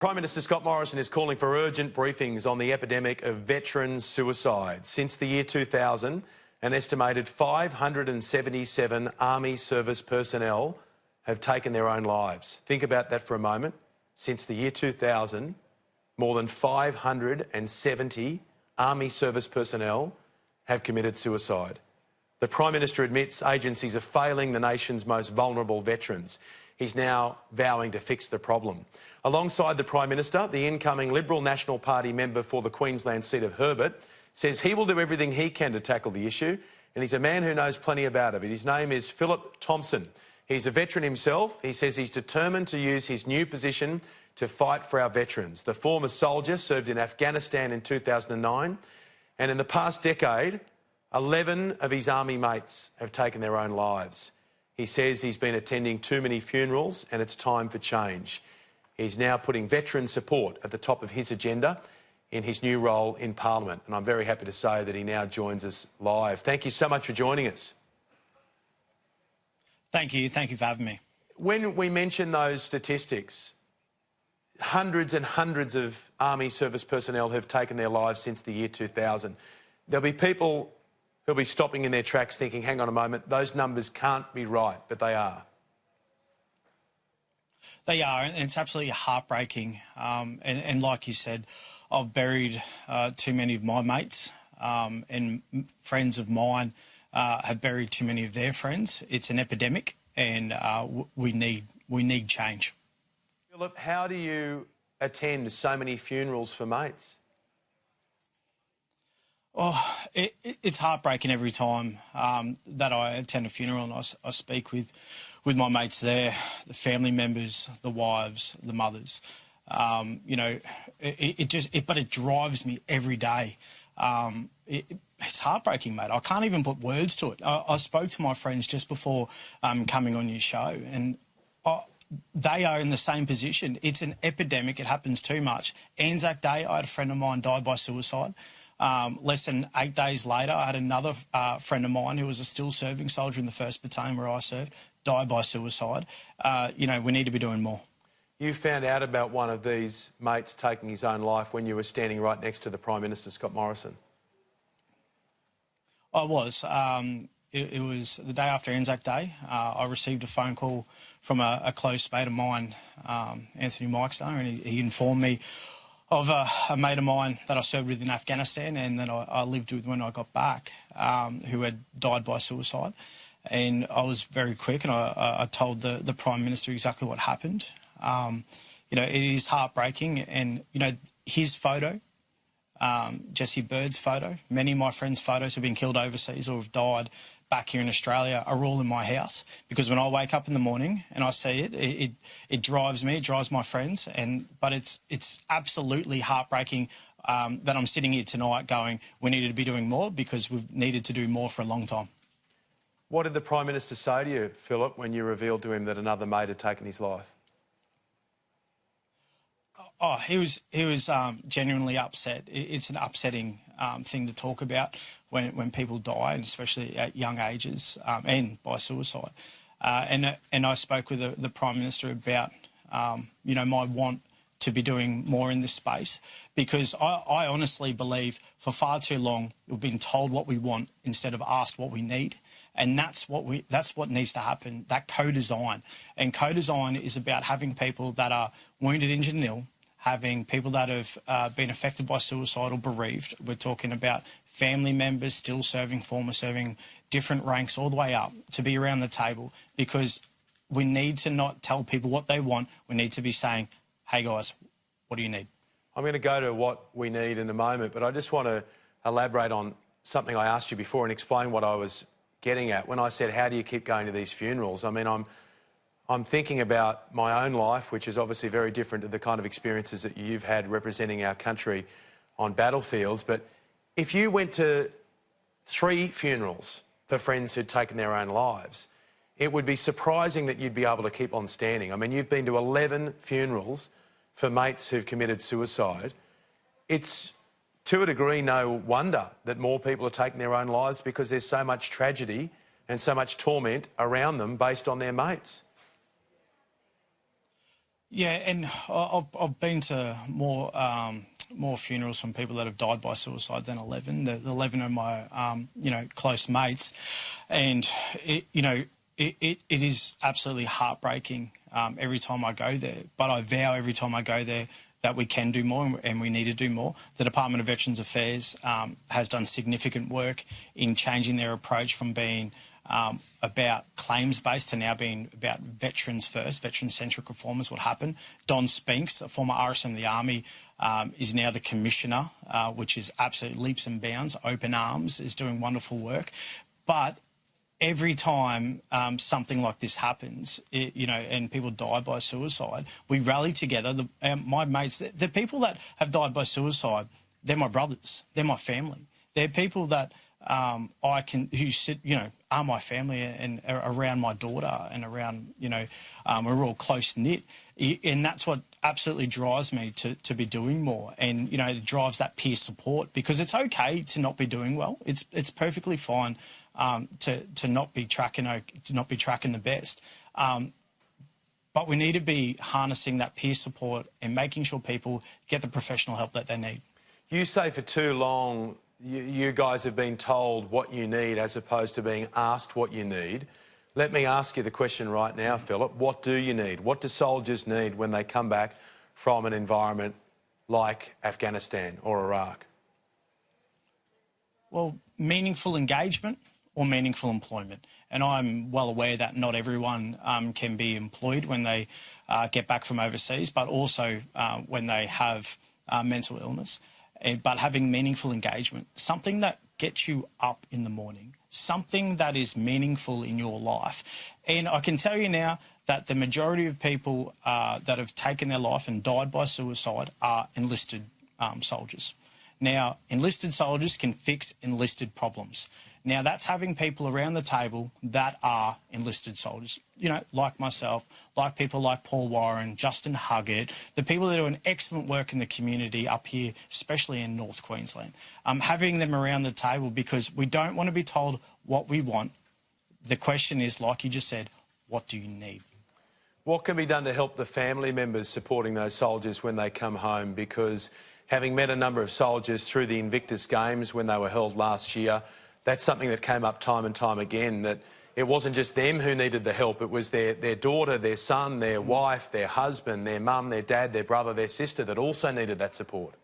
Prime Minister Scott Morrison is calling for urgent briefings on the epidemic of veteran suicide. Since the year 2000, an estimated 577 Army service personnel have taken their own lives. Think about that for a moment. Since the year 2000, more than 570 Army service personnel have committed suicide. The Prime Minister admits agencies are failing the nation's most vulnerable veterans. He's now vowing to fix the problem. Alongside the Prime Minister, the incoming Liberal National Party member for the Queensland seat of Herbert says he will do everything he can to tackle the issue, and he's a man who knows plenty about it. His name is Phillip Thompson. He's a veteran himself. He says he's determined to use his new position to fight for our veterans. The former soldier served in Afghanistan in 2009, and in the past decade, 11 of his army mates have taken their own lives. He says he's been attending too many funerals and it's time for change. He's now putting veteran support at the top of his agenda in his new role in Parliament, and I'm very happy to say that he now joins us live. Thank you so much for joining us. Thank you for having me. When we mention those statistics, hundreds and hundreds of Army service personnel have taken their lives since the year 2000. There'll be people who'll be stopping in their tracks thinking, hang on a moment, those numbers can't be right, but they are. They are, and it's absolutely heartbreaking. And like you said, I've buried too many of my mates, and friends of mine have buried too many of their friends. It's an epidemic, and we need change. Phillip, how do you attend so many funerals for mates? Oh, it's heartbreaking every time that I attend a funeral and I speak with my mates there, the family members, the wives, the mothers. You know, but it drives me every day. It's heartbreaking, mate. I can't even put words to it. I spoke to my friends just before coming on your show, and they are in the same position. It's an epidemic. It happens too much. Anzac Day, I had a friend of mine die by suicide. Less than 8 days later, I had another friend of mine who was a still serving soldier in the 1st Battalion where I served, die by suicide. You know, we need to be doing more. You found out about one of these mates taking his own life when you were standing right next to the Prime Minister, Scott Morrison. I was. It was the day after Anzac Day. I received a phone call from a close mate of mine, Anthony Mikestar, and he informed me of a mate of mine that I served with in Afghanistan and that I lived with when I got back, who had died by suicide. And I was very quick, and I told the Prime Minister exactly what happened. You know, it is heartbreaking, and, you know, his photo, Jesse Bird's photo, many of my friends' photos have been killed overseas or have died back here in Australia are all in my house, because when I wake up in the morning and I see it, it drives me, it drives my friends, but it's absolutely heartbreaking that I'm sitting here tonight going, we needed to be doing more, because we've needed to do more for a long time. What did the Prime Minister say to you, Phillip, when you revealed to him that another mate had taken his life? Oh, he was genuinely upset. It's an upsetting thing to talk about when people die, and especially at young ages, and by suicide. And I spoke with the Prime Minister about, you know, my want to be doing more in this space, because I honestly believe for far too long we've been told what we want instead of asked what we need. And that's what needs to happen, that co-design. And co-design is about having people that are wounded, injured and ill, having people that have been affected by suicide or bereaved. We're talking about family members still serving, former serving, different ranks all the way up, to be around the table, because we need to not tell people what they want. We need to be saying, hey guys, what do you need? I'm going to go to what we need in a moment, but I just want to elaborate on something I asked you before and explain what I was getting at when I said, how do you keep going to these funerals? I mean, I'm thinking about my own life, which is obviously very different to the kind of experiences that you've had representing our country on battlefields. But if you went to 3 funerals for friends who'd taken their own lives, it would be surprising that you'd be able to keep on standing. I mean, you've been to 11 funerals for mates who've committed suicide. It's, to a degree, no wonder that more people are taking their own lives, because there's so much tragedy and so much torment around them based on their mates. Yeah, and I've been to more funerals from people that have died by suicide than 11. The 11 are my close mates, and it is absolutely heartbreaking every time I go there. But I vow every time I go there that we can do more and we need to do more. The Department of Veterans Affairs has done significant work in changing their approach from being about claims-based to now being about veterans first. Veteran-centric reform is what happened. Don Spinks, a former RSM of the Army, is now the Commissioner, which is absolute leaps and bounds. Open Arms is doing wonderful work. But every time something like this happens, and people die by suicide, we rally together. My mates, the people that have died by suicide, they're my brothers, they're my family. They're people that who sit, are my family and are around my daughter and around, we're all close-knit. And that's what absolutely drives me to be doing more. And, it drives that peer support, because it's okay to not be doing well. It's perfectly fine to not be tracking the best. But we need to be harnessing that peer support and making sure people get the professional help that they need. You say for too long you guys have been told what you need as opposed to being asked what you need. Let me ask you the question right now, Phillip. What do you need? What do soldiers need when they come back from an environment like Afghanistan or Iraq? Well, meaningful engagement or meaningful employment. And I'm well aware that not everyone can be employed when they get back from overseas, but also when they have mental illness. But having meaningful engagement, something that gets you up in the morning, something that is meaningful in your life. And I can tell you now that the majority of people that have taken their life and died by suicide are enlisted soldiers. Now, enlisted soldiers can fix enlisted problems. Now, that's having people around the table that are enlisted soldiers, like myself, like people like Paul Warren, Justin Huggett, the people that are doing excellent work in the community up here, especially in North Queensland. Having them around the table, because we don't want to be told what we want. The question is, like you just said, what do you need? What can be done to help the family members supporting those soldiers when they come home? Because having met a number of soldiers through the Invictus Games when they were held last year, that's something that came up time and time again, that it wasn't just them who needed the help, it was their daughter, their son, their wife, their husband, their mum, their dad, their brother, their sister that also needed that support.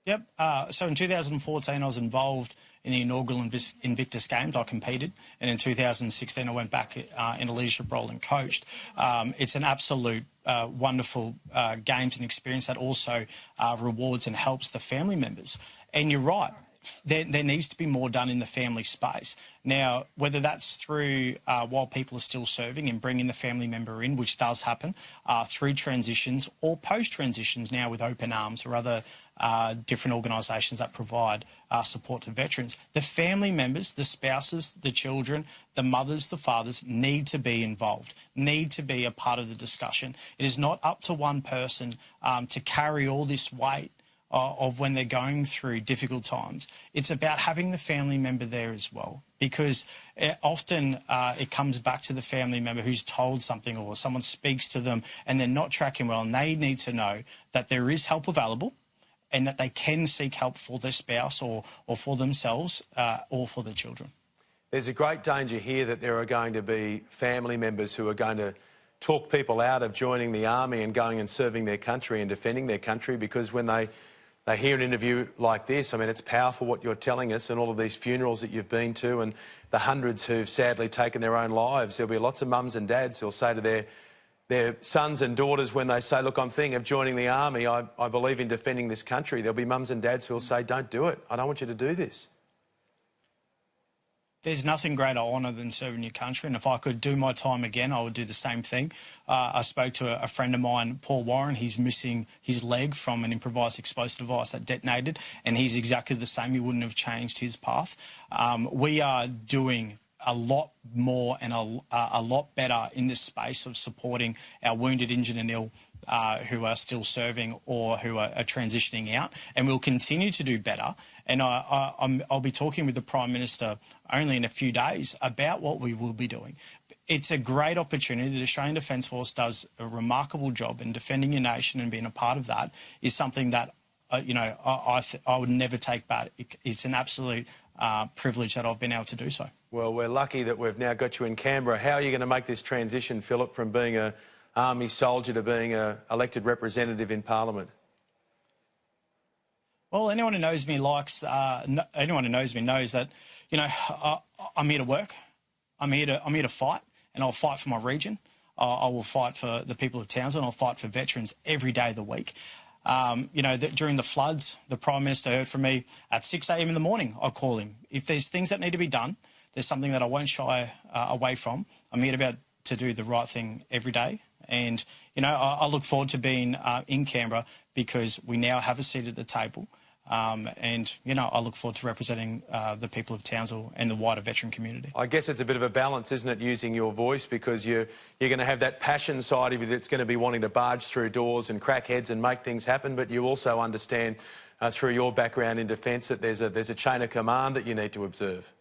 Yep. So in 2014, I was involved in the inaugural Invictus Games. I competed. And in 2016, I went back in a leadership role and coached. It's an absolute wonderful games and experience that also rewards and helps the family members. And you're right. There needs to be more done in the family space. Now, whether that's through while people are still serving and bringing the family member in, which does happen, through transitions or post-transitions now with Open Arms or other different organisations that provide support to veterans, the family members, the spouses, the children, the mothers, the fathers need to be involved, need to be a part of the discussion. It is not up to one person to carry all this weight of when they're going through difficult times. It's about having the family member there as well, because often it comes back to the family member who's told something or someone speaks to them and they're not tracking well, and they need to know that there is help available and that they can seek help for their spouse or for themselves or for their children. There's a great danger here that there are going to be family members who are going to talk people out of joining the army and going and serving their country and defending their country, because when they hear an interview like this, I mean, it's powerful what you're telling us, and all of these funerals that you've been to and the hundreds who've sadly taken their own lives. There'll be lots of mums and dads who'll say to their sons and daughters when they say, look, I'm thinking of joining the army, I believe in defending this country. There'll be mums and dads who'll say, don't do it. I don't want you to do this. There's nothing greater honour than serving your country, and if I could do my time again, I would do the same thing. I spoke to a friend of mine, Paul Warren. He's missing his leg from an improvised explosive device that detonated, and he's exactly the same. He wouldn't have changed his path. We are doing a lot more and a lot better in this space of supporting our wounded, injured and ill who are still serving or who are transitioning out, and we'll continue to do better. And I'll be talking with the Prime Minister only in a few days about what we will be doing. it's a great opportunity. The Australian Defence Force does a remarkable job in defending your nation, and being a part of that is something that, I would never take back. It's an absolute privilege that I've been able to do so. Well, we're lucky that we've now got you in Canberra. How are you going to make this transition, Phillip, from being an army soldier to being an elected representative in Parliament? Well, anyone who knows me knows that, I'm here to work. I'm here to fight, and I'll fight for my region. I will fight for the people of Townsville, and I'll fight for veterans every day of the week. During the floods, the Prime Minister heard from me at 6 a.m. in the morning. I call him. If there's things that need to be done, there's something that I won't shy away from. I'm here to do the right thing every day. And, I look forward to being in Canberra because we now have a seat at the table. I look forward to representing the people of Townsville and the wider veteran community. I guess it's a bit of a balance, isn't it, using your voice, because you're going to have that passion side of you that's going to be wanting to barge through doors and crack heads and make things happen, but you also understand through your background in defence that there's a chain of command that you need to observe.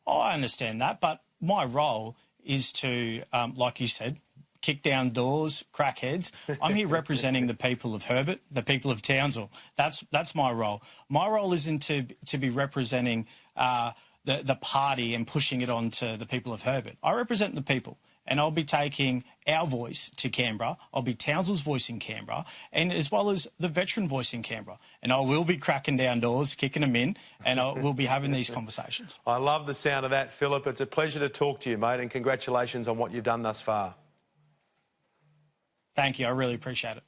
Oh, I understand that, but my role is to, like you said, kick down doors, crack heads. I'm here representing the people of Herbert, the people of Townsville. That's my role. My role isn't to be representing the party and pushing it on to the people of Herbert. I represent the people, and I'll be taking our voice to Canberra. I'll be Townsville's voice in Canberra, and as well as the veteran voice in Canberra. And I will be cracking down doors, kicking them in, and we'll be having these conversations. I love the sound of that, Phillip. It's a pleasure to talk to you, mate, and congratulations on what you've done thus far. Thank you. I really appreciate it.